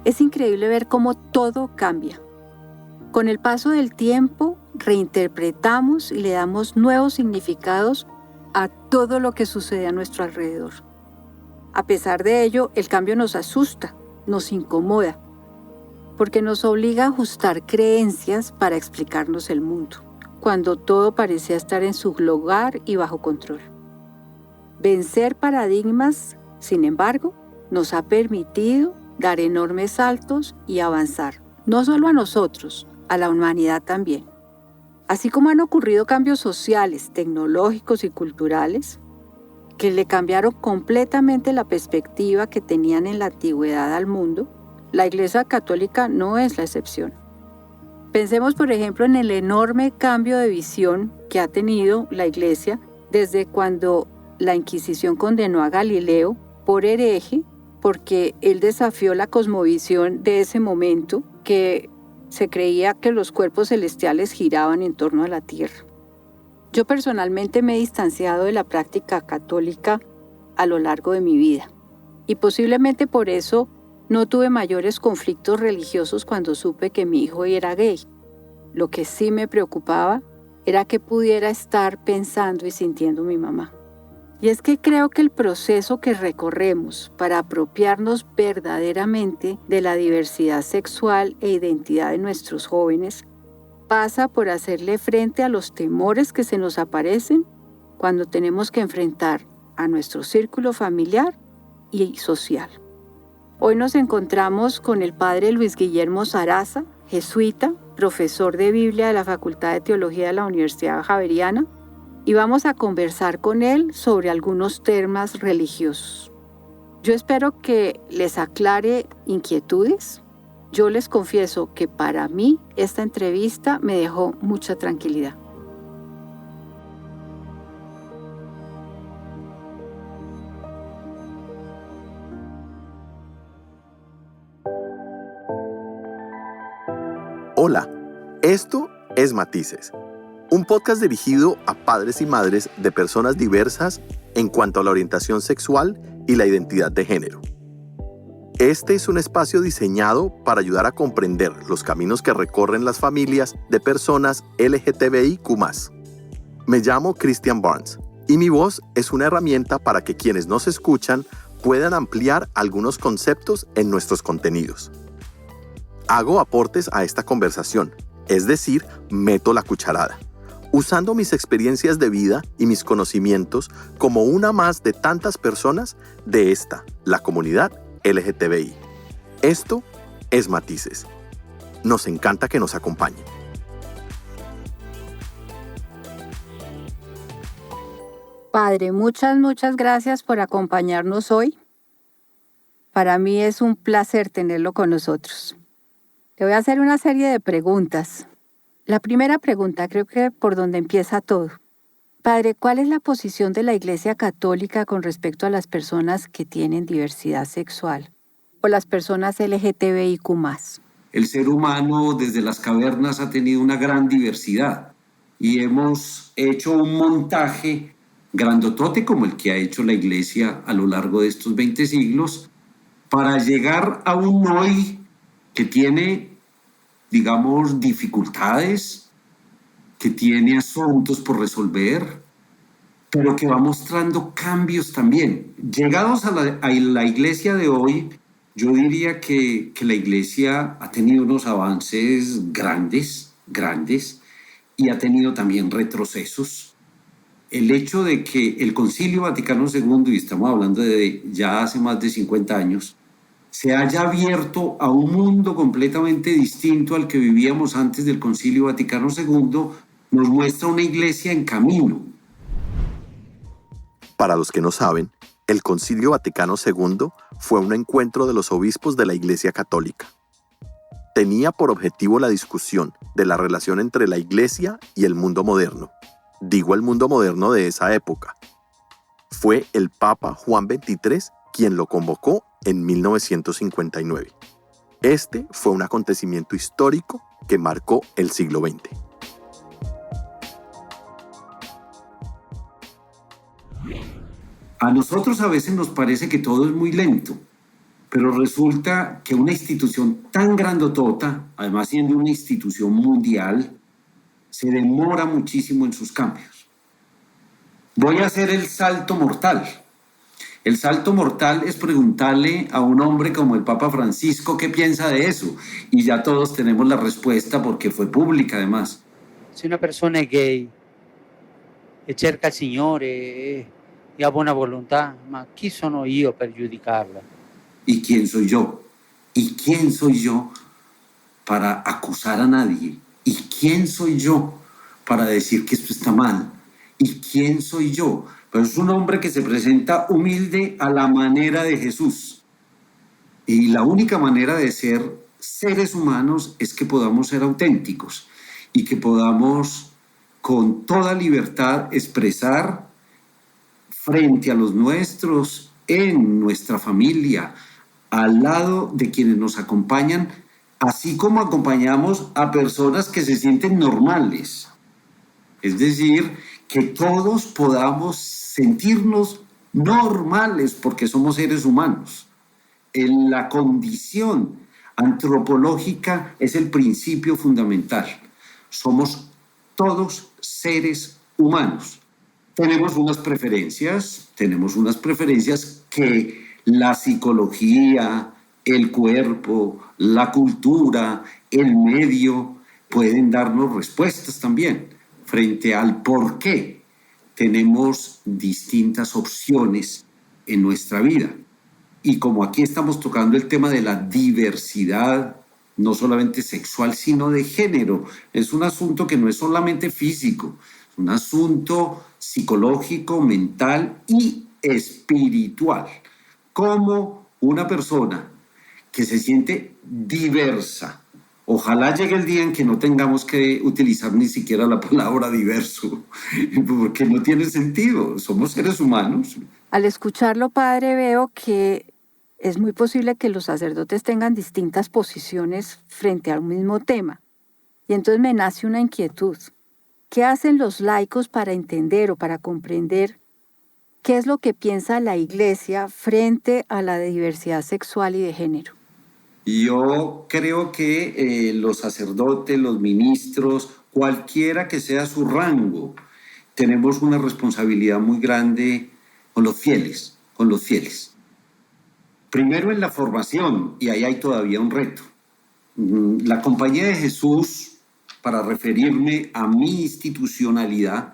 Es increíble ver cómo todo cambia. Con el paso del tiempo, reinterpretamos y le damos nuevos significados a todo lo que sucede a nuestro alrededor. A pesar de ello, el cambio nos asusta, nos incomoda, porque nos obliga a ajustar creencias para explicarnos el mundo, cuando todo parecía estar en su lugar y bajo control. Vencer paradigmas, sin embargo, nos ha permitido dar enormes saltos y avanzar, no solo a nosotros, a la humanidad también. Así como han ocurrido cambios sociales, tecnológicos y culturales, que le cambiaron completamente la perspectiva que tenían en la antigüedad al mundo, la Iglesia Católica no es la excepción. Pensemos, por ejemplo, en el enorme cambio de visión que ha tenido la Iglesia desde cuando la Inquisición condenó a Galileo por hereje, porque él desafió la cosmovisión de ese momento, que se creía que los cuerpos celestiales giraban en torno a la Tierra. Yo personalmente me he distanciado de la práctica católica a lo largo de mi vida, y posiblemente por eso no tuve mayores conflictos religiosos cuando supe que mi hijo era gay. Lo que sí me preocupaba era qué pudiera estar pensando y sintiendo mi mamá. Y es que creo que el proceso que recorremos para apropiarnos verdaderamente de la diversidad sexual e identidad de nuestros jóvenes pasa por hacerle frente a los temores que se nos aparecen cuando tenemos que enfrentar a nuestro círculo familiar y social. Hoy nos encontramos con el padre Luis Guillermo Sarasa, jesuita, profesor de Biblia de la Facultad de Teología de la Universidad Javeriana, y vamos a conversar con él sobre algunos temas religiosos. Yo espero que les aclare inquietudes. Yo les confieso que para mí esta entrevista me dejó mucha tranquilidad. Hola, esto es Matices, un podcast dirigido a padres y madres de personas diversas en cuanto a la orientación sexual y la identidad de género. Este es un espacio diseñado para ayudar a comprender los caminos que recorren las familias de personas LGTBIQ+. Me llamo Christian Barnes y mi voz es una herramienta para que quienes nos escuchan puedan ampliar algunos conceptos en nuestros contenidos. Hago aportes a esta conversación, es decir, meto la cucharada, usando mis experiencias de vida y mis conocimientos como una más de tantas personas de esta, la comunidad LGTBI. Esto es Matices. Nos encanta que nos acompañen. Padre, muchas gracias por acompañarnos hoy. Para mí es un placer tenerlo con nosotros. Le voy a hacer una serie de preguntas. La primera pregunta, creo que por donde empieza todo. Padre, ¿cuál es la posición de la Iglesia Católica con respecto a las personas que tienen diversidad sexual o las personas LGTBIQ+? El ser humano desde las cavernas ha tenido una gran diversidad y hemos hecho un montaje grandotote como el que ha hecho la Iglesia a lo largo de estos 20 siglos para llegar a un hoy que tiene, digamos, dificultades, que tiene asuntos por resolver, pero que va mostrando cambios también. Llegados a la Iglesia de hoy, yo diría que la Iglesia ha tenido unos avances grandes, y ha tenido también retrocesos. El hecho de que el Concilio Vaticano II, y estamos hablando de ya hace más de 50 años, se haya abierto a un mundo completamente distinto al que vivíamos antes del Concilio Vaticano II, nos muestra una iglesia en camino. Para los que no saben, el Concilio Vaticano II fue un encuentro de los obispos de la Iglesia Católica. Tenía por objetivo la discusión de la relación entre la Iglesia y el mundo moderno. Digo el mundo moderno de esa época. Fue el Papa Juan XXIII quien lo convocó en 1959. Este fue un acontecimiento histórico que marcó el siglo XX. A nosotros a veces nos parece que todo es muy lento, Pero resulta que una institución tan grandotota, además siendo una institución mundial, se demora muchísimo en sus cambios. Voy a hacer el salto mortal. El salto mortal es preguntarle a un hombre como el Papa Francisco qué piensa de eso. Y ya todos tenemos la respuesta porque fue pública además. Se una persona è gay e cerca il Signore e ha buona volontà, ma chi sono io per giudicarla? ¿Y quién soy yo? ¿Y quién soy yo para acusar a nadie? ¿Y quién soy yo para decir que esto está mal? ¿Y quién soy yo? Pero es un hombre que se presenta humilde a la manera de Jesús. Y la única manera de ser seres humanos es que podamos ser auténticos y que podamos con toda libertad expresar frente a los nuestros, en nuestra familia, al lado de quienes nos acompañan, así como acompañamos a personas que se sienten normales. Es decir, que todos podamos sentirnos normales porque somos seres humanos. En la condición antropológica es el principio fundamental. Somos todos seres humanos. Tenemos unas preferencias que la psicología, el cuerpo, la cultura, el medio pueden darnos respuestas también frente al por qué tenemos distintas opciones en nuestra vida. Y como aquí estamos tocando el tema de la diversidad, no solamente sexual, sino de género, es un asunto que no es solamente físico, es un asunto psicológico, mental y espiritual. Como una persona que se siente diversa, ojalá llegue el día en que no tengamos que utilizar ni siquiera la palabra diverso, porque no tiene sentido, somos seres humanos. Al escucharlo, padre, veo que es muy posible que los sacerdotes tengan distintas posiciones frente al mismo tema. Y entonces me nace una inquietud. ¿Qué hacen los laicos para entender o para comprender qué es lo que piensa la Iglesia frente a la diversidad sexual y de género? Yo creo que los sacerdotes, los ministros, cualquiera que sea su rango, tenemos una responsabilidad muy grande con los fieles. Primero en la formación, y ahí hay todavía un reto. La Compañía de Jesús, para referirme a mi institucionalidad,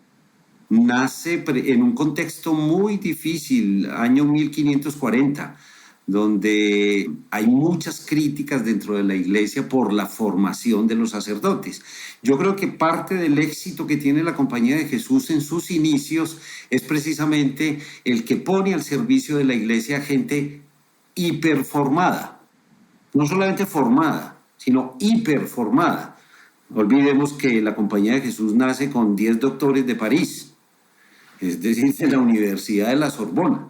nace en un contexto muy difícil, año 1540, donde hay muchas críticas dentro de la Iglesia por la formación de los sacerdotes. Yo creo que parte del éxito que tiene la Compañía de Jesús en sus inicios es precisamente el que pone al servicio de la Iglesia gente hiperformada, no solamente formada, sino hiperformada. No olvidemos que la Compañía de Jesús nace con 10 doctores de París, es decir, de la Universidad de la Sorbona.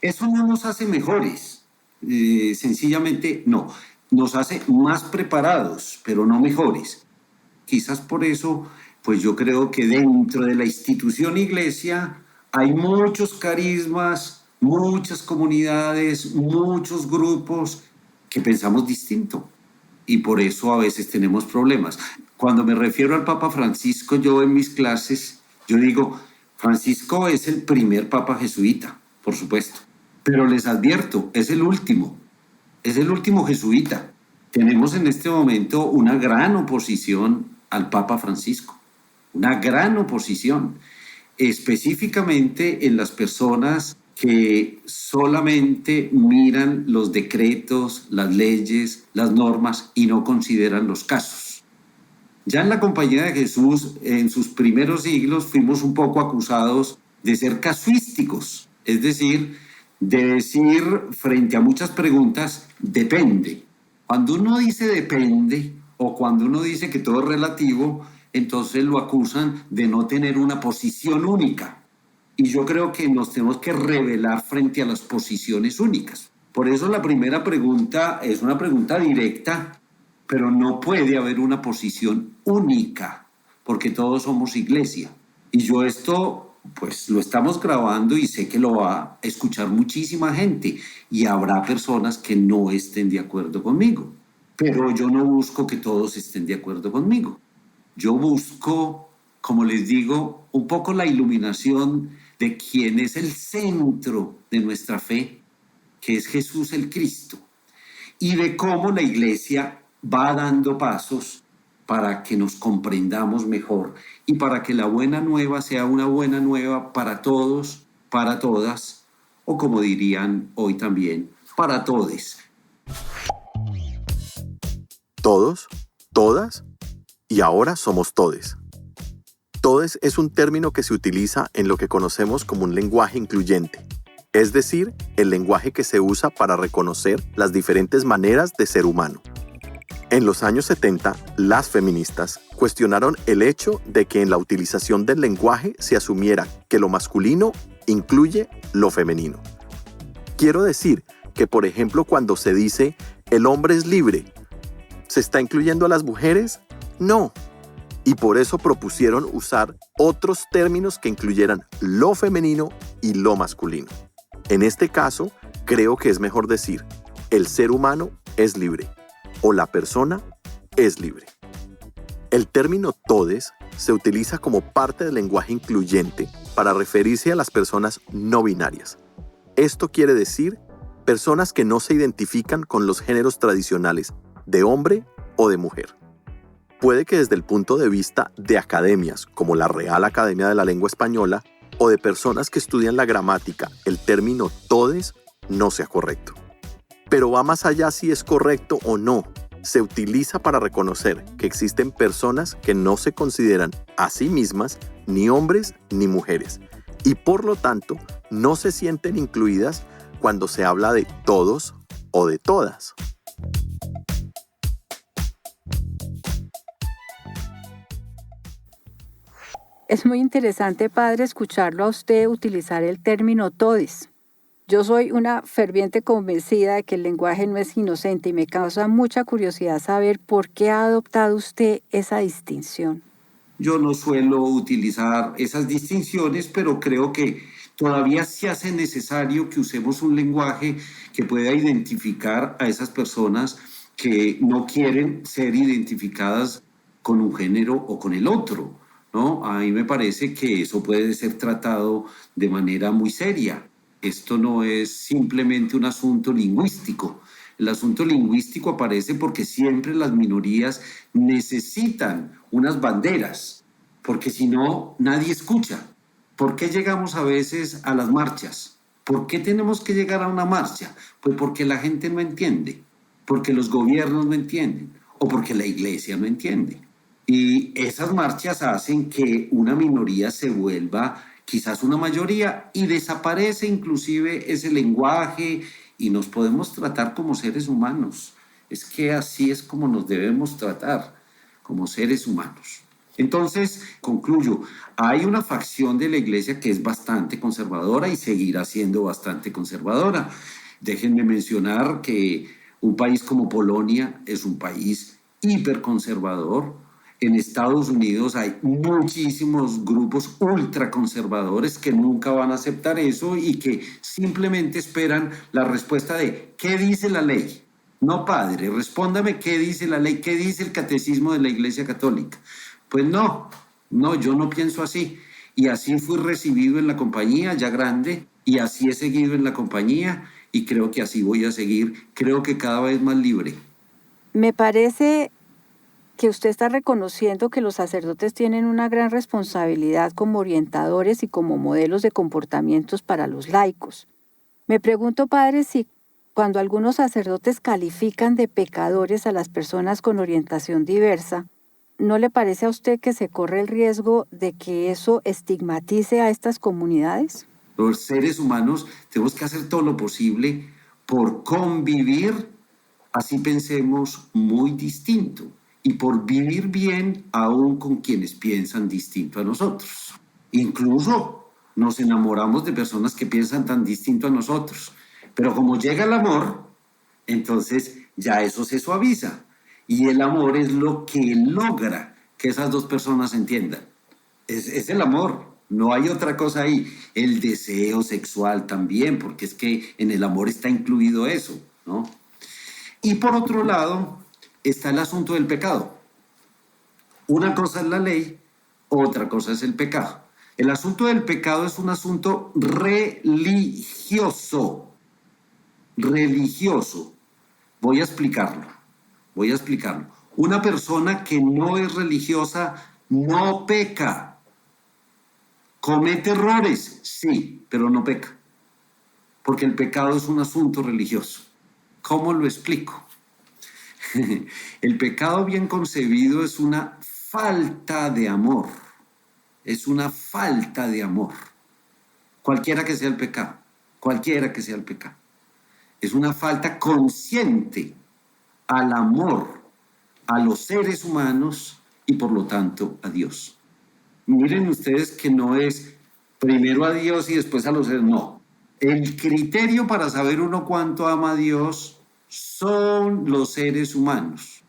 Eso no nos hace mejores, sencillamente no, nos hace más preparados, pero no mejores. Quizás por eso, pues yo creo que dentro de la institución Iglesia hay muchos carismas, muchas comunidades, muchos grupos que pensamos distinto y por eso a veces tenemos problemas. Cuando me refiero al Papa Francisco, yo en mis clases, yo digo, Francisco es el primer Papa jesuita, por supuesto, pero les advierto, es el último jesuita. Tenemos en este momento una gran oposición al Papa Francisco, una gran oposición, específicamente en las personas que solamente miran los decretos, las leyes, las normas y no consideran los casos. Ya en la Compañía de Jesús, en sus primeros siglos, fuimos un poco acusados de ser casuísticos, es decir, de decir frente a muchas preguntas, depende. Cuando uno dice depende o cuando uno dice que todo es relativo, entonces lo acusan de no tener una posición única. Y yo creo que nos tenemos que revelar frente a las posiciones únicas. Por eso la primera pregunta es una pregunta directa, pero no puede haber una posición única, porque todos somos Iglesia. Y yo esto pues lo estamos grabando y sé que lo va a escuchar muchísima gente y habrá personas que no estén de acuerdo conmigo. Pero yo no busco que todos estén de acuerdo conmigo. Yo busco, como les digo, un poco la iluminación de quien es el centro de nuestra fe, que es Jesús el Cristo, y de cómo la Iglesia va dando pasos para que nos comprendamos mejor y para que la buena nueva sea una buena nueva para todos, para todas, o como dirían hoy también, para todes. Todos, todas y ahora somos todes. Todes es un término que se utiliza en lo que conocemos como un lenguaje incluyente, es decir, el lenguaje que se usa para reconocer las diferentes maneras de ser humano. En los años 70, las feministas cuestionaron el hecho de que en la utilización del lenguaje se asumiera que lo masculino incluye lo femenino. Quiero decir que, por ejemplo, cuando se dice el hombre es libre, ¿se está incluyendo a las mujeres? No. Y por eso propusieron usar otros términos que incluyeran lo femenino y lo masculino. En este caso, creo que es mejor decir el ser humano es libre o la persona es libre. El término todes se utiliza como parte del lenguaje incluyente para referirse a las personas no binarias. Esto quiere decir personas que no se identifican con los géneros tradicionales de hombre o de mujer. Puede que desde el punto de vista de academias como la Real Academia de la Lengua Española o de personas que estudian la gramática, el término todes no sea correcto. Pero va más allá si es correcto o no. Se utiliza para reconocer que existen personas que no se consideran a sí mismas ni hombres ni mujeres y por lo tanto no se sienten incluidas cuando se habla de todos o de todas. Es muy interesante, padre, escucharlo a usted utilizar el término todes. Yo soy una ferviente convencida de que el lenguaje no es inocente y me causa mucha curiosidad saber por qué ha adoptado usted esa distinción. Yo no suelo utilizar esas distinciones, pero creo que todavía se hace necesario que usemos un lenguaje que pueda identificar a esas personas que no quieren ser identificadas con un género o con el otro, ¿no? A mí me parece que eso puede ser tratado de manera muy seria. Esto no es simplemente un asunto lingüístico. El asunto lingüístico aparece porque siempre las minorías necesitan unas banderas, porque si no, nadie escucha. ¿Por qué llegamos a veces a las marchas? ¿Por qué tenemos que llegar a una marcha? Pues porque la gente no entiende, porque los gobiernos no entienden o porque la iglesia no entiende. Y esas marchas hacen que una minoría se vuelva quizás una mayoría y desaparece inclusive ese lenguaje y nos podemos tratar como seres humanos. Es que así es como nos debemos tratar, como seres humanos. Entonces, concluyo, hay una facción de la iglesia que es bastante conservadora y seguirá siendo bastante conservadora. Déjenme mencionar que un país como Polonia es un país hiperconservador. En Estados Unidos hay muchísimos grupos ultraconservadores que nunca van a aceptar eso y que simplemente esperan la respuesta de ¿qué dice la ley? No, padre, respóndame qué dice la ley, qué dice el catecismo de la Iglesia Católica. Pues no, yo no pienso así. Y así fui recibido en la compañía ya grande y así he seguido en la compañía y creo que así voy a seguir, creo que cada vez más libre. Me parece que usted está reconociendo que los sacerdotes tienen una gran responsabilidad como orientadores y como modelos de comportamientos para los laicos. Me pregunto, padre, si cuando algunos sacerdotes califican de pecadores a las personas con orientación diversa, ¿no le parece a usted que se corre el riesgo de que eso estigmatice a estas comunidades? Los seres humanos tenemos que hacer todo lo posible por convivir, así pensemos, muy distinto. Y por vivir bien aún con quienes piensan distinto a nosotros. Incluso nos enamoramos de personas que piensan tan distinto a nosotros. Pero como llega el amor, entonces ya eso se suaviza. Y el amor es lo que logra que esas dos personas se entiendan. Es el amor, No hay otra cosa ahí. El deseo sexual también, porque es que en el amor está incluido eso, ¿no? Y por otro lado, está el asunto del pecado. Una cosa es la ley, otra cosa es el pecado. El asunto del pecado es un asunto religioso. Religioso. Voy a explicarlo. Una persona que no es religiosa no peca. ¿Comete errores? Sí, pero no peca. Porque el pecado es un asunto religioso. ¿Cómo lo explico? El pecado bien concebido es una falta de amor. Es una falta de amor. Cualquiera que sea el pecado. Es una falta consciente al amor, a los seres humanos y por lo tanto a Dios. Miren ustedes que no es primero a Dios y después a los seres, no. El criterio para saber uno cuánto ama a Dios son los seres humanos.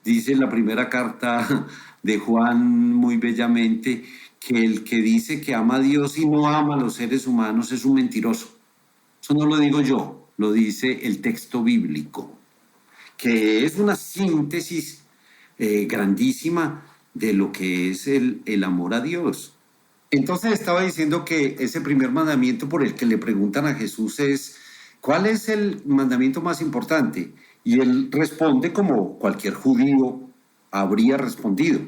Dice en la primera carta de Juan muy bellamente que el que dice que ama a Dios y no ama a los seres humanos es un mentiroso. Eso no lo digo yo, lo dice el texto bíblico, que es una síntesis grandísima de lo que es el amor a Dios. Entonces estaba diciendo que ese primer mandamiento por el que le preguntan a Jesús es, ¿cuál es el mandamiento más importante? Y él responde como cualquier judío habría respondido.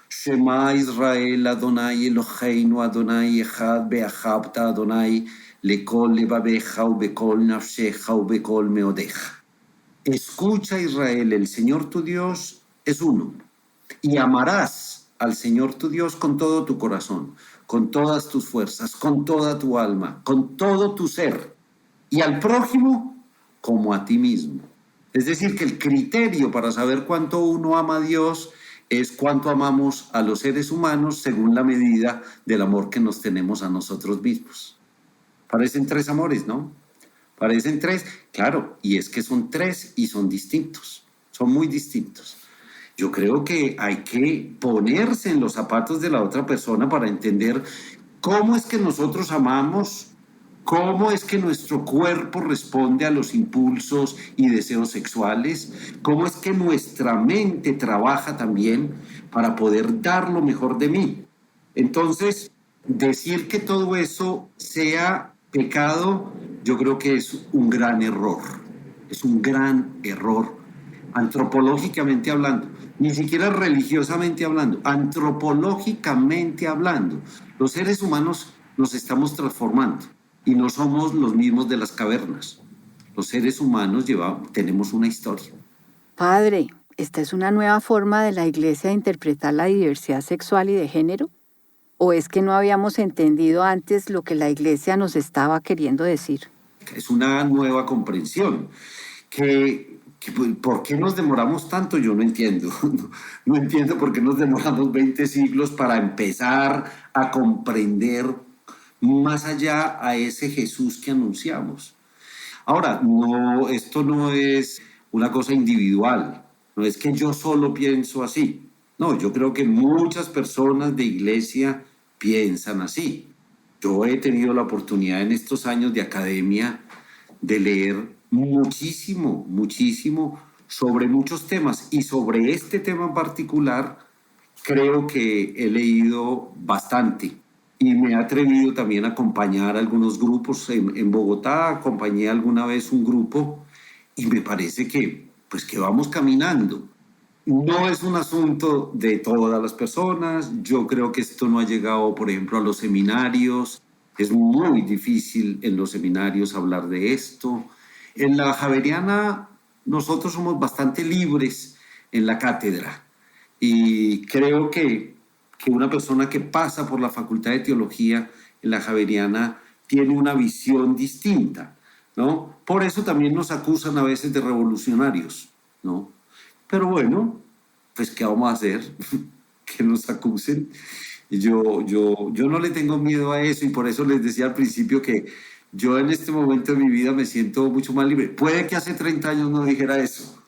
Shema Israel Adonai Eloheinu Adonai Echad Be'ahavta Adonai Lekol Levaveja Ubekol Nafsheja Ubekol Meodeja. Escucha Israel, el Señor tu Dios es uno. Y amarás al Señor tu Dios con todo tu corazón, con todas tus fuerzas, con toda tu alma, con todo tu ser. Y al prójimo como a ti mismo. Es decir, que el criterio para saber cuánto uno ama a Dios es cuánto amamos a los seres humanos según la medida del amor que nos tenemos a nosotros mismos. Parecen tres amores, ¿no? Parecen tres, claro, y es que son tres y son distintos, son muy distintos. Yo creo que hay que ponerse en los zapatos de la otra persona para entender cómo es que nosotros amamos, cómo es que nuestro cuerpo responde a los impulsos y deseos sexuales, cómo es que nuestra mente trabaja también para poder dar lo mejor de mí. Entonces, decir que todo eso sea pecado, yo creo que es un gran error. Es un gran error, antropológicamente hablando. Ni siquiera religiosamente hablando, antropológicamente hablando. Los seres humanos nos estamos transformando y no somos los mismos de las cavernas. Los seres humanos tenemos una historia. Padre, ¿esta es una nueva forma de la Iglesia de interpretar la diversidad sexual y de género? ¿O es que no habíamos entendido antes lo que la Iglesia nos estaba queriendo decir? Es una nueva comprensión ¿por qué nos demoramos tanto? Yo no entiendo. No entiendo por qué nos demoramos 20 siglos para empezar a comprender más allá a ese Jesús que anunciamos. Ahora, esto no es una cosa individual. No es que yo solo pienso así. No, yo creo que muchas personas de iglesia piensan así. Yo he tenido la oportunidad en estos años de academia de leer muchísimo sobre muchos temas y sobre este tema en particular creo que he leído bastante y me he atrevido también a acompañar algunos grupos en Bogotá, acompañé alguna vez un grupo y me parece que vamos caminando. No es un asunto de todas las personas, yo creo que esto no ha llegado, por ejemplo, a los seminarios, es muy difícil en los seminarios hablar de esto. En la Javeriana nosotros somos bastante libres en la cátedra y creo que una persona que pasa por la Facultad de Teología en la Javeriana tiene una visión distinta, ¿no? Por eso también nos acusan a veces de revolucionarios, ¿no? Pero bueno, pues ¿qué vamos a hacer? Que nos acusen. Yo no le tengo miedo a eso y por eso les decía al principio que yo en este momento de mi vida me siento mucho más libre. Puede que hace 30 años no dijera eso,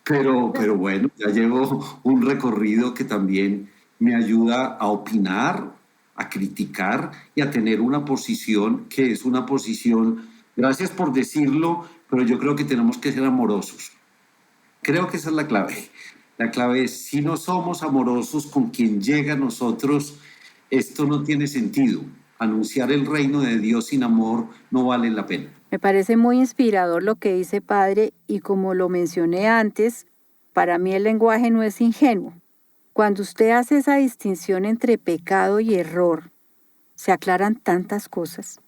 pero bueno, ya llevo un recorrido que también me ayuda a opinar, a criticar y a tener una posición que es una posición, gracias por decirlo, pero yo creo que tenemos que ser amorosos. Creo que esa es la clave. La clave es, si no somos amorosos con quien llega a nosotros, esto no tiene sentido. Anunciar el reino de Dios sin amor no vale la pena. Me parece muy inspirador lo que dice padre y como lo mencioné antes, para mí el lenguaje no es ingenuo. Cuando usted hace esa distinción entre pecado y error, se aclaran tantas cosas.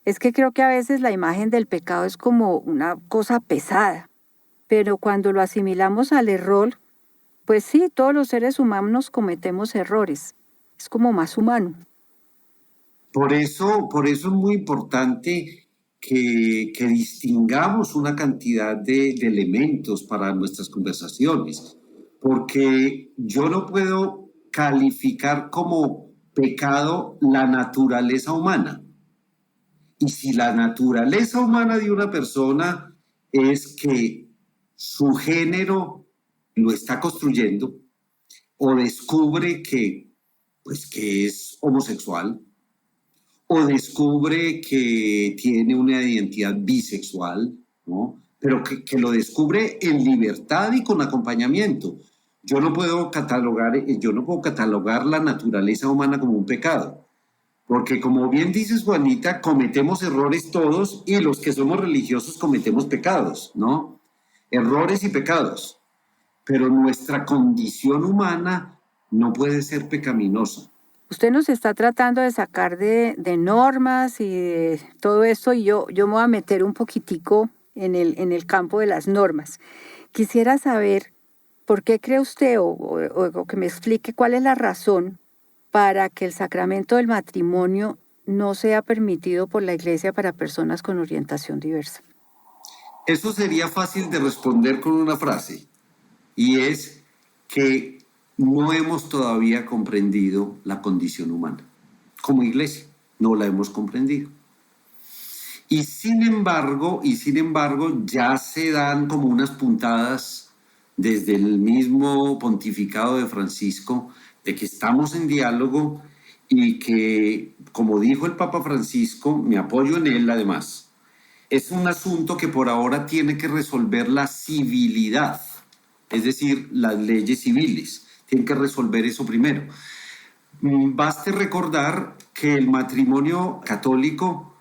Es que creo que a veces la imagen del pecado es como una cosa pesada, pero cuando lo asimilamos al error, pues sí, todos los seres humanos cometemos errores. Es como más humano. Por eso es muy importante que distingamos una cantidad de elementos para nuestras conversaciones, porque yo no puedo calificar como pecado la naturaleza humana. Y si la naturaleza humana de una persona es que su género lo está construyendo o descubre que es homosexual, o descubre que tiene una identidad bisexual, ¿no? Pero que lo descubre en libertad y con acompañamiento. Yo no puedo catalogar la naturaleza humana como un pecado, porque como bien dices, Juanita, cometemos errores todos y los que somos religiosos cometemos pecados, ¿no? Errores y pecados, pero nuestra condición humana no puede ser pecaminosa. Usted nos está tratando de sacar de normas y de todo esto y yo me voy a meter un poquitico en el campo de las normas. Quisiera saber por qué cree usted o que me explique cuál es la razón para que el sacramento del matrimonio no sea permitido por la Iglesia para personas con orientación diversa. Eso sería fácil de responder con una frase, y es que no hemos todavía comprendido la condición humana. Como iglesia, no la hemos comprendido. Y sin embargo, ya se dan como unas puntadas desde el mismo pontificado de Francisco de que estamos en diálogo y que, como dijo el Papa Francisco, me apoyo en él además, es un asunto que por ahora tiene que resolver la civilidad, es decir, las leyes civiles. Tienen que resolver eso primero. Baste recordar que el matrimonio católico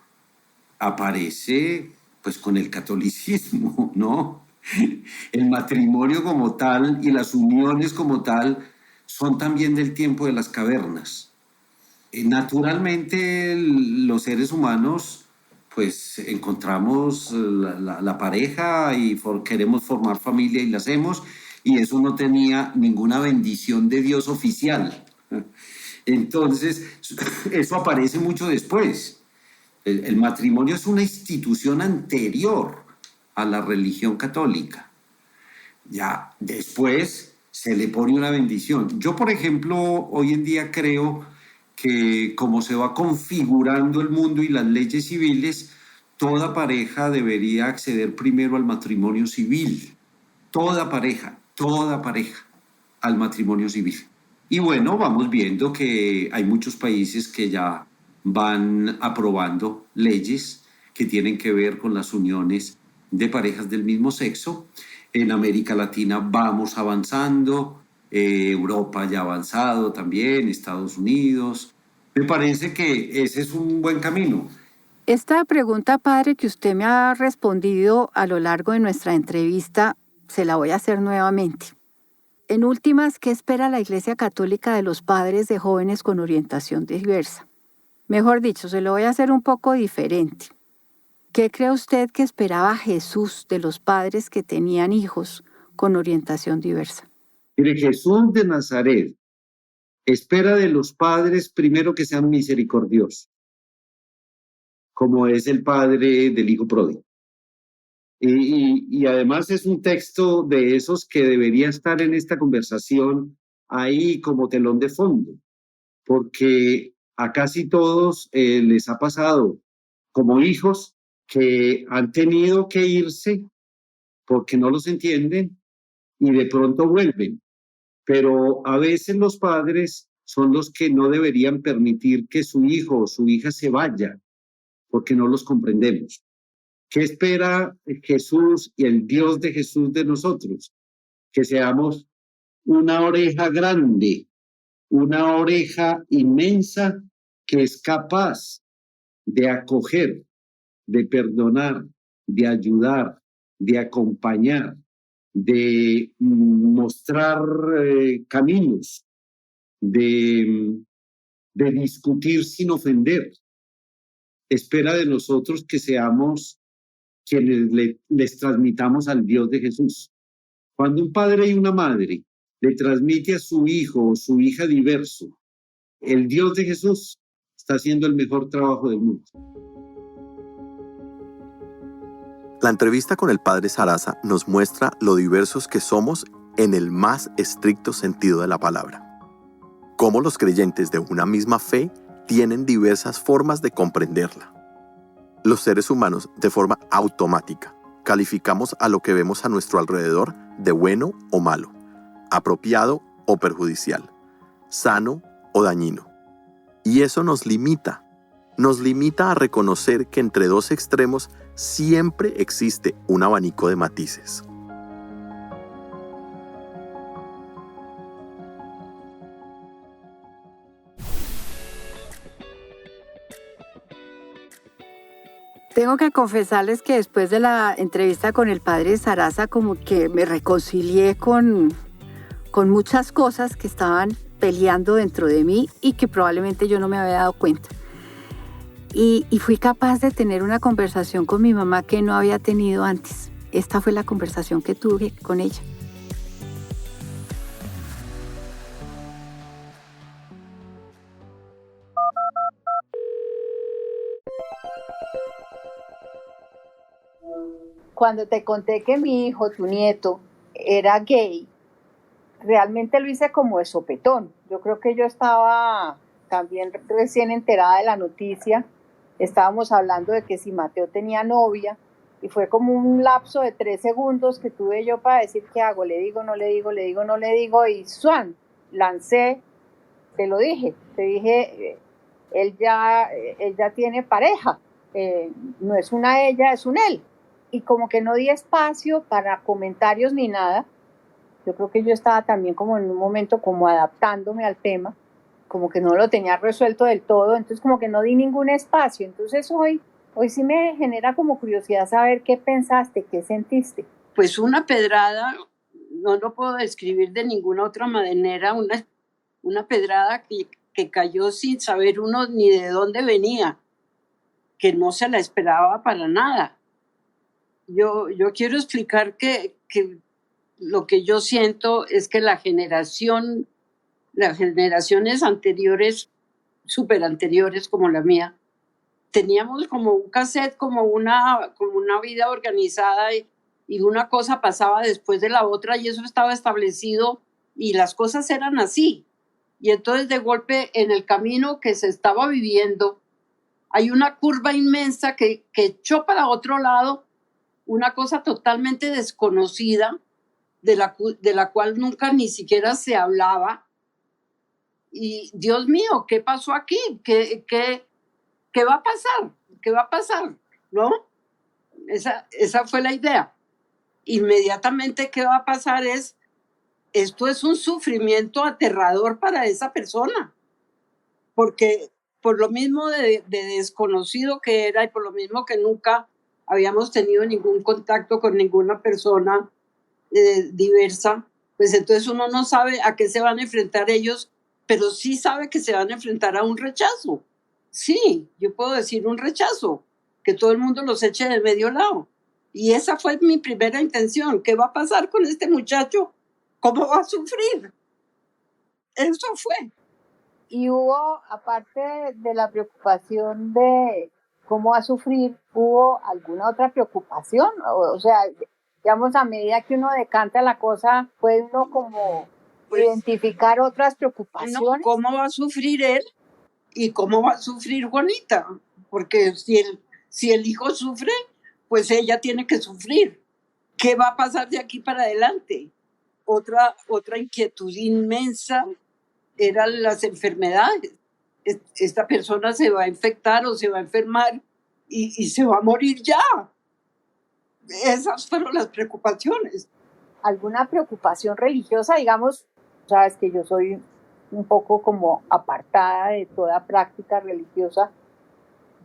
aparece pues con el catolicismo, ¿no? El matrimonio como tal y las uniones como tal son también del tiempo de las cavernas. Naturalmente los seres humanos pues encontramos la pareja y queremos formar familia y la hacemos, y eso no tenía ninguna bendición de Dios oficial. Entonces, eso aparece mucho después. El matrimonio es una institución anterior a la religión católica. Ya después se le pone una bendición. Yo, por ejemplo, hoy en día creo que como se va configurando el mundo y las leyes civiles, toda pareja debería acceder primero al matrimonio civil. Toda pareja al matrimonio civil. Y bueno, vamos viendo que hay muchos países que ya van aprobando leyes que tienen que ver con las uniones de parejas del mismo sexo. En América Latina vamos avanzando, Europa ya ha avanzado también, Estados Unidos. Me parece que ese es un buen camino. Esta pregunta, padre, que usted me ha respondido a lo largo de nuestra entrevista, se la voy a hacer nuevamente. En últimas, ¿qué espera la Iglesia Católica de los padres de jóvenes con orientación diversa? Mejor dicho, se lo voy a hacer un poco diferente. ¿Qué cree usted que esperaba Jesús de los padres que tenían hijos con orientación diversa? Mire, Jesús de Nazaret espera de los padres primero que sean misericordiosos, como es el padre del hijo pródigo. Y además es un texto de esos que debería estar en esta conversación ahí como telón de fondo, porque a casi todos les ha pasado como hijos que han tenido que irse porque no los entienden y de pronto vuelven. Pero a veces los padres son los que no deberían permitir que su hijo o su hija se vaya, porque no los comprendemos. ¿Qué espera Jesús y el Dios de Jesús de nosotros? Que seamos una oreja grande, una oreja inmensa que es capaz de acoger, de perdonar, de ayudar, de acompañar, de mostrar caminos, de discutir sin ofender. Espera de nosotros que seamos quienes les transmitamos al Dios de Jesús. Cuando un padre y una madre le transmite a su hijo o su hija diverso el Dios de Jesús, está haciendo el mejor trabajo del mundo. La entrevista con el padre Sarasa nos muestra lo diversos que somos en el más estricto sentido de la palabra. Cómo los creyentes de una misma fe tienen diversas formas de comprenderla. Los seres humanos, de forma automática, calificamos a lo que vemos a nuestro alrededor de bueno o malo, apropiado o perjudicial, sano o dañino. Y eso nos limita a reconocer que entre dos extremos siempre existe un abanico de matices. Tengo que confesarles que después de la entrevista con el padre Sarasa, como que me reconcilié con muchas cosas que estaban peleando dentro de mí y que probablemente yo no me había dado cuenta. Y fui capaz de tener una conversación con mi mamá que no había tenido antes. Esta fue la conversación que tuve con ella. Cuando te conté que mi hijo, tu nieto, era gay, realmente lo hice como de sopetón. Yo creo que yo estaba también recién enterada de la noticia. Estábamos hablando de que si Mateo tenía novia y fue como un lapso de 3 segundos que tuve yo para decir qué hago, le digo, no le digo, le digo, no le digo y ¡suan! Lancé, te dije, él ya tiene pareja, no es una ella, es un él. Y como que no di espacio para comentarios ni nada. Yo creo que yo estaba también como en un momento como adaptándome al tema, como que no lo tenía resuelto del todo, entonces como que no di ningún espacio. Entonces hoy sí me genera como curiosidad saber qué pensaste, qué sentiste. Pues una pedrada, no lo puedo describir de ninguna otra manera, una pedrada que cayó sin saber uno ni de dónde venía, que no se la esperaba para nada. Yo quiero explicar que lo que yo siento es que las generaciones anteriores, súper anteriores como la mía, teníamos como un cassette, como una vida organizada y una cosa pasaba después de la otra y eso estaba establecido y las cosas eran así. Y entonces de golpe en el camino que se estaba viviendo hay una curva inmensa que echó para otro lado una cosa totalmente desconocida, de la cual nunca ni siquiera se hablaba. Y Dios mío, ¿qué pasó aquí? ¿Qué va a pasar? ¿Qué va a pasar? ¿No? Esa fue la idea. Inmediatamente, ¿qué va a pasar? Esto es un sufrimiento aterrador para esa persona. Porque por lo mismo de desconocido que era y por lo mismo que nunca habíamos tenido ningún contacto con ninguna persona diversa, pues entonces uno no sabe a qué se van a enfrentar ellos, pero sí sabe que se van a enfrentar a un rechazo. Sí, yo puedo decir un rechazo, que todo el mundo los eche de medio lado. Y esa fue mi primera intención. ¿Qué va a pasar con este muchacho? ¿Cómo va a sufrir? Eso fue. Y hubo, aparte de la preocupación de cómo va a sufrir, ¿hubo alguna otra preocupación? O sea, digamos, a medida que uno decanta la cosa, ¿puede uno como identificar otras preocupaciones? No, ¿cómo va a sufrir él? ¿Y cómo va a sufrir Juanita? Porque si el hijo sufre, pues ella tiene que sufrir. ¿Qué va a pasar de aquí para adelante? Otra inquietud inmensa eran las enfermedades. Esta persona se va a infectar o se va a enfermar y se va a morir ya. Esas fueron las preocupaciones. ¿Alguna preocupación religiosa? Digamos, sabes que yo soy un poco como apartada de toda práctica religiosa.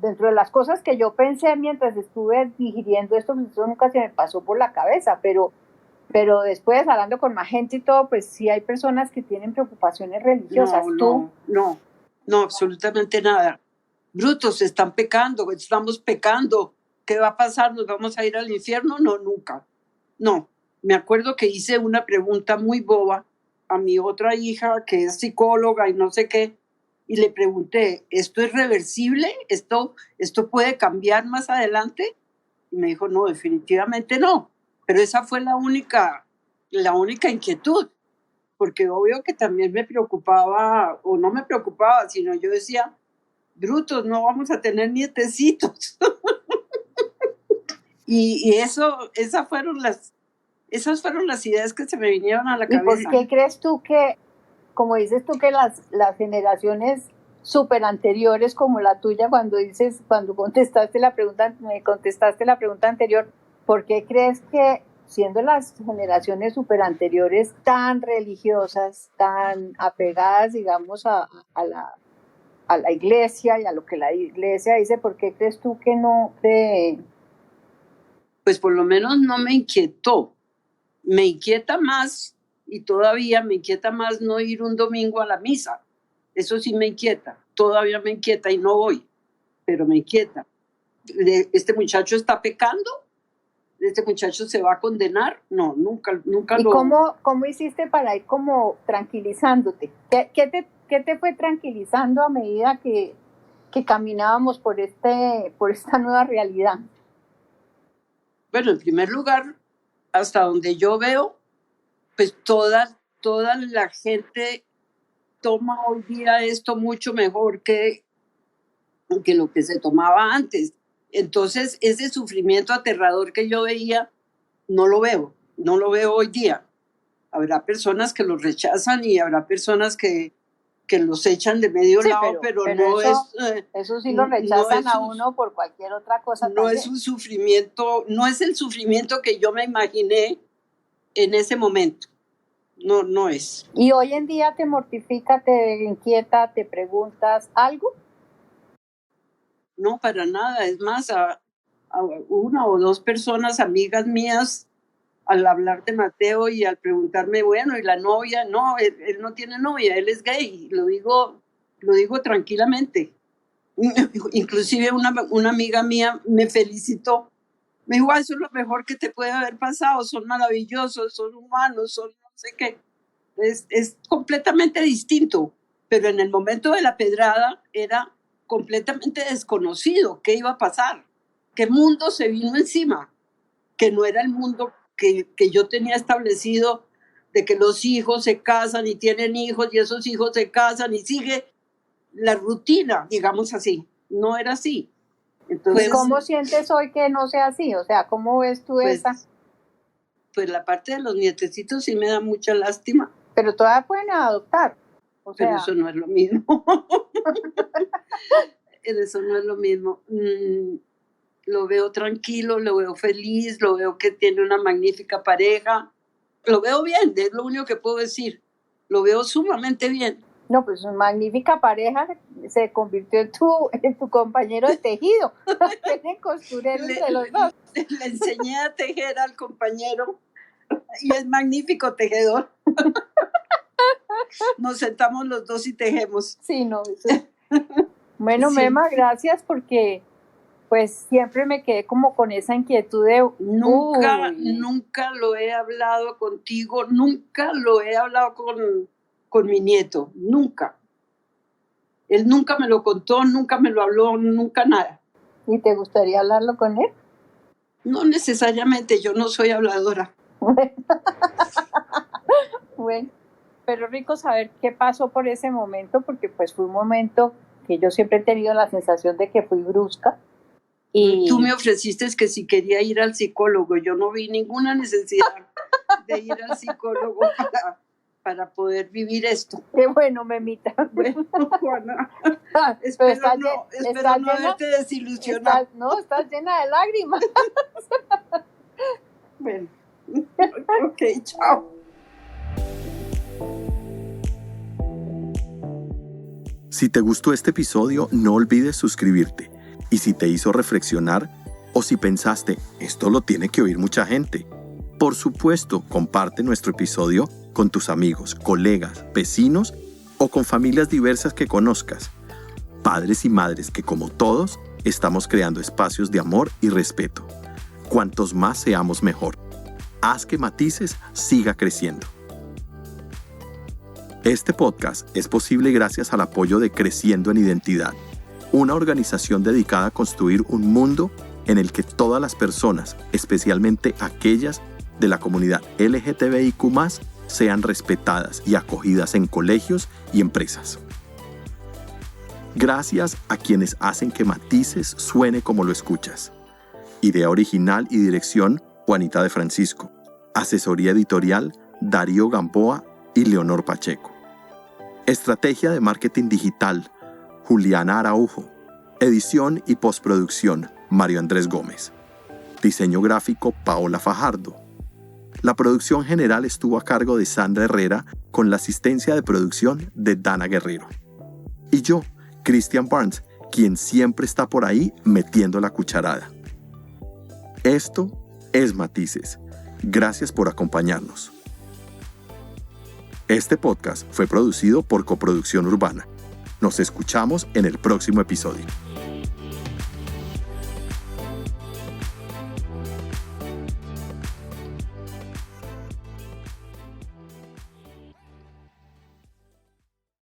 Dentro de las cosas que yo pensé mientras estuve digiriendo esto, pues eso nunca se me pasó por la cabeza, pero después hablando con más gente y todo, pues sí hay personas que tienen preocupaciones religiosas. No, absolutamente nada. Brutos, están pecando, estamos pecando. ¿Qué va a pasar? ¿Nos vamos a ir al infierno? No, nunca. No, me acuerdo que hice una pregunta muy boba a mi otra hija, que es psicóloga y no sé qué, y le pregunté, ¿esto es reversible? ¿Esto puede cambiar más adelante? Y me dijo, no, definitivamente no. Pero esa fue la única inquietud, porque obvio que también me preocupaba, o no me preocupaba, sino yo decía, brutos, no vamos a tener nietecitos. y esas fueron las ideas que se me vinieron a la cabeza. ¿Y por qué crees tú que, como dices tú, que las generaciones súper anteriores como la tuya, cuando me contestaste la pregunta anterior, ¿por qué crees que siendo las generaciones súper anteriores tan religiosas, tan apegadas, digamos, a la iglesia y a lo que la iglesia dice, ¿por qué crees tú que no te...? Pues por lo menos no me inquietó. Me inquieta más, y todavía me inquieta más no ir un domingo a la misa. Eso sí me inquieta, todavía me inquieta y no voy, pero me inquieta. ¿Este muchacho está pecando? ¿Este muchacho se va a condenar? No, nunca ¿Y lo... cómo hiciste para ir como tranquilizándote? ¿Qué te fue tranquilizando a medida que caminábamos por esta nueva realidad? Bueno, en primer lugar, hasta donde yo veo, pues toda la gente toma hoy día esto mucho mejor que lo que se tomaba antes. Entonces, ese sufrimiento aterrador que yo veía, no lo veo hoy día. Habrá personas que los rechazan y habrá personas que los echan de medio lado, pero no eso sí lo rechazan no a uno por cualquier otra cosa. No también. Es un sufrimiento, no es el sufrimiento que yo me imaginé en ese momento. No es. ¿Y hoy en día te mortifica, te inquieta, te preguntas algo? No, para nada. Es más, a una o dos personas, amigas mías, al hablar de Mateo y al preguntarme, bueno, ¿y la novia? No, él no tiene novia, él es gay. Lo digo tranquilamente. Inclusive una amiga mía me felicitó. Me dijo, eso es lo mejor que te puede haber pasado, son maravillosos, son humanos, son no sé qué. Es completamente distinto, pero en el momento de la pedrada era completamente desconocido qué iba a pasar, qué mundo se vino encima, que no era el mundo que yo tenía establecido de que los hijos se casan y tienen hijos y esos hijos se casan y sigue la rutina, digamos así. No era así. Entonces, ¿cómo sientes hoy que no sea así? O sea, ¿cómo ves tú esa? Pues la parte de los nietecitos sí me da mucha lástima. Pero todavía pueden adoptar. Pero eso no es lo mismo. Eso no es lo mismo. Lo veo tranquilo, lo veo feliz, lo veo que tiene una magnífica pareja. Lo veo bien, es lo único que puedo decir. Lo veo sumamente bien. No, pues su magnífica pareja se convirtió en tu compañero de tejido. Tienen costureros de los dos. Le enseñé a tejer al compañero y es magnífico tejedor. Nos sentamos los dos y tejemos. Sí, no. Bueno, sí. Mema, gracias porque pues siempre me quedé como con esa inquietud de... Nunca lo he hablado contigo, nunca lo he hablado con mi nieto, nunca. Él nunca me lo contó, nunca me lo habló, nunca nada. ¿Y te gustaría hablarlo con él? No necesariamente, yo no soy habladora. Bueno, pero rico saber qué pasó por ese momento, porque pues fue un momento que yo siempre he tenido la sensación de que fui brusca. Y tú me ofreciste que si quería ir al psicólogo, yo no vi ninguna necesidad de ir al psicólogo para poder vivir esto. Qué bueno, Memita. Bueno, Juana, Pero espero no haberte desilusionado. Estás llena de lágrimas. Bueno, ok, chao. Si te gustó este episodio, no olvides suscribirte. Y si te hizo reflexionar, o si pensaste, esto lo tiene que oír mucha gente, por supuesto, comparte nuestro episodio con tus amigos, colegas, vecinos o con familias diversas que conozcas. Padres y madres que, como todos, estamos creando espacios de amor y respeto. Cuantos más seamos mejor. Haz que Matices siga creciendo. Este podcast es posible gracias al apoyo de Creciendo en Identidad, una organización dedicada a construir un mundo en el que todas las personas, especialmente aquellas de la comunidad LGTBIQ+, sean respetadas y acogidas en colegios y empresas. Gracias a quienes hacen que Matices suene como lo escuchas. Idea original y dirección, Juanita de Francisco. Asesoría editorial, Darío Gamboa y Leonor Pacheco. Estrategia de marketing digital, Juliana Araujo. Edición y postproducción, Mario Andrés Gómez. Diseño gráfico, Paola Fajardo. La producción general estuvo a cargo de Sandra Herrera con la asistencia de producción de Dana Guerrero. Y yo, Christian Barnes, quien siempre está por ahí metiendo la cucharada. Esto es Matices. Gracias por acompañarnos. Este podcast fue producido por Coproducción Urbana. Nos escuchamos en el próximo episodio.